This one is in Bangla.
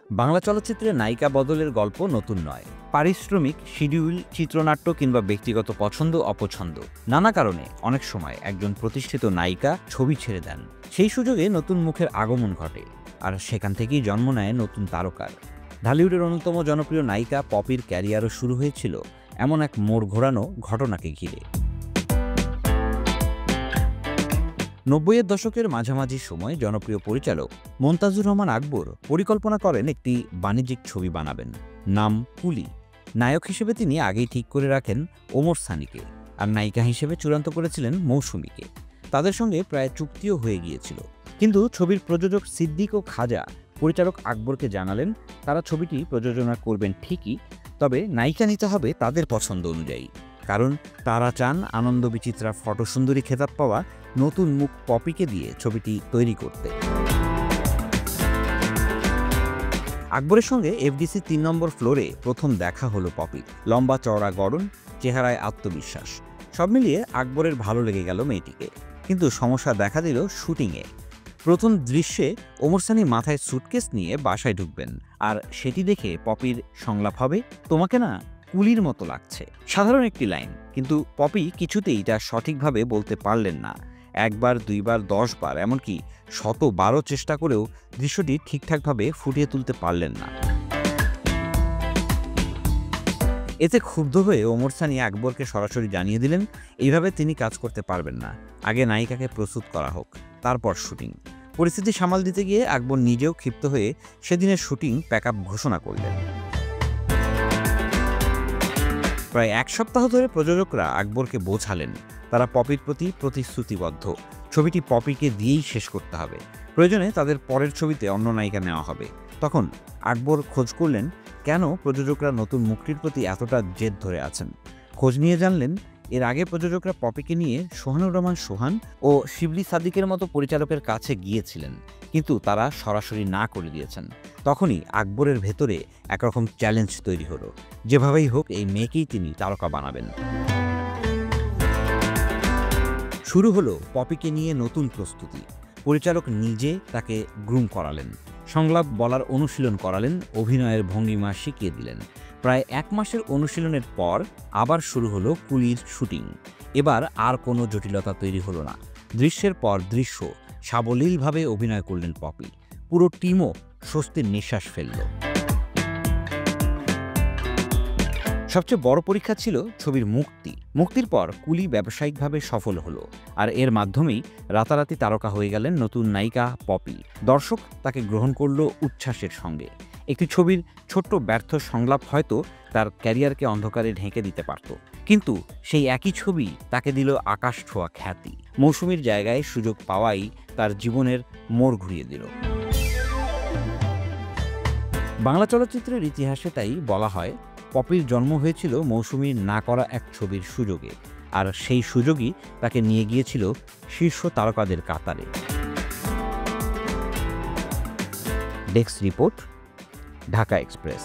বাংলা চলচ্চিত্রে নায়িকা বদলের গল্প নতুন নয়। পারিশ্রমিক, শিডিউল, চিত্রনাট্য কিংবা ব্যক্তিগত পছন্দ অপছন্দ নানা কারণে অনেক সময় একজন প্রতিষ্ঠিত নায়িকা ছবি ছেড়ে দেন। সেই সুযোগে নতুন মুখের আগমন ঘটে, আর সেখান থেকেই জন্ম নেয় নতুন তারকার। ঢালিউডের অন্যতম জনপ্রিয় নায়িকা পপির ক্যারিয়ারও শুরু হয়েছিল এমন এক মোড় ঘোরানো ঘটনাকে ঘিরে। ৯০-এর দশকের মাঝামাঝি সময় জনপ্রিয় পরিচালক মনতাজুর রহমান আকবর পরিকল্পনা করেন একটি বাণিজ্যিক ছবি বানাবেন, নাম কুলি। নায়ক হিসেবে তিনি আগেই ঠিক করে রাখেন ওমর সানিকে, আর নায়িকা হিসেবে চূড়ান্ত করেছিলেন মৌসুমীকে। তাদের সঙ্গে প্রায় চুক্তিও হয়ে গিয়েছিল, কিন্তু ছবির প্রযোজক সিদ্দিক ও খাজা পরিচালক আকবরকে জানালেন তারা ছবিটি প্রযোজনা করবেন ঠিকই, তবে নায়িকা নিতে হবে তাদের পছন্দ অনুযায়ী, কারণ তারা চান আনন্দ বিচিত্রা ফটোসুন্দরী খেতাব পাওয়া নতুন মুখ পপিকে দিয়ে ছবিটি তৈরি করতে। আকবরের সঙ্গে এফডিসি ৩ নম্বর ফ্লোরে প্রথম দেখা হলো পপির। লম্বা চওড়া গড়ন, চেহারায় আত্মবিশ্বাস, সব মিলিয়ে আকবরের ভালো লেগে গেল মেয়েটিকে। কিন্তু সমস্যা দেখা দিল শুটিংয়ে। প্রথম দৃশ্যে ওমর সানি মাথায় সুটকেস নিয়ে বাসায় ঢুকবেন, আর সেটি দেখে পপির সংলাপ হবে, তোমাকে না কুলির মতো লাগছে। সাধারণ একটি লাইন, কিন্তু পপি কিছুতেই এটা সঠিকভাবে বলতে পারলেন না। একবার, দুইবার, 10 বার, এমনকি 112 চেষ্টা করেও দৃশ্যটি ঠিকঠাকভাবে ফুটিয়ে তুলতে পারলেন না। এতে ক্ষুব্ধ হয়ে ওমর সানি আকবরকে সরাসরি জানিয়ে দিলেন এইভাবে তিনি কাজ করতে পারবেন না, আগে নায়িকাকে প্রস্তুত করা হোক, তারপর শুটিং। পরিস্থিতি সামাল দিতে গিয়ে আকবর নিজেও ক্ষিপ্ত হয়ে সেদিনের শুটিং প্যাকআপ ঘোষণা করলেন। প্রায় 1 সপ্তাহ ধরে প্রযোজকরা আকবরকে বোঝালেন তারা পপির প্রতি প্রতিশ্রুতিবদ্ধ, ছবিটি পপিকে দিয়েই শেষ করতে হবে, প্রয়োজনে তাদের পরের ছবিতে অন্য নায়িকা নেওয়া হবে। তখন আকবর খোঁজ করলেন কেন প্রযোজকরা নতুন মুখটির প্রতি এতটা জেদ ধরে আছেন। খোঁজ নিয়ে জানলেন এর আগে প্রযোজকরা পপিকে নিয়ে সোহানুর রহমান সোহান ও শিবলি সাদিকের মতো পরিচালকের কাছে গিয়েছিলেন, কিন্তু তারা সরাসরি না করে দিয়েছেন। তখনই আকবরের ভেতরে একরকম চ্যালেঞ্জ তৈরি হলো, যেভাবেই হোক এই মেয়েকেই তিনি তারকা বানাবেন। শুরু হলো পপিকে নিয়ে নতুন প্রস্তুতি। পরিচালক নিজে তাকে গ্রুম করালেন, সংলাপ বলার অনুশীলন করালেন, অভিনয়ের ভঙ্গিমা শিখিয়ে দিলেন। প্রায় 1 মাসের অনুশীলনের পর আবার শুরু হলো কুলির শুটিং। এবার আর কোনো জটিলতা তৈরি হলো না। দৃশ্যের পর দৃশ্য সাবলীলভাবে অভিনয় করলেন পপি। পুরো টিমও স্বস্তির নিঃশ্বাস ফেলল। সবচেয়ে বড় পরীক্ষা ছিল ছবির মুক্তি। মুক্তির পর কুলি ব্যবসায়িকভাবে সফল হলো, আর এর মাধ্যমেই রাতারাতি তারকা হয়ে গেলেন নতুন নায়িকা পপি। দর্শক তাকে গ্রহণ করল উচ্ছ্বাসের সঙ্গে। একটি ছবির ছোট্ট ব্যর্থ সংলাপ হয়তো তার ক্যারিয়ারকে অন্ধকারে ঢেকে দিতে পারত, কিন্তু সেই একই ছবি তাকে দিল আকাশ ছোঁয়া খ্যাতি। মৌসুমীর জায়গায় সুযোগ পাওয়াই তার জীবনের মোড় ঘুরিয়ে দিল। বাংলা চলচ্চিত্রের ইতিহাসে তাই বলা হয় পপির জন্ম হয়েছিল মৌসুমীর না করা এক ছবির সুযোগে, আর সেই সুযোগই তাকে নিয়ে গিয়েছিল শীর্ষ তারকাদের কাতারে। Desk report, Dhaka express.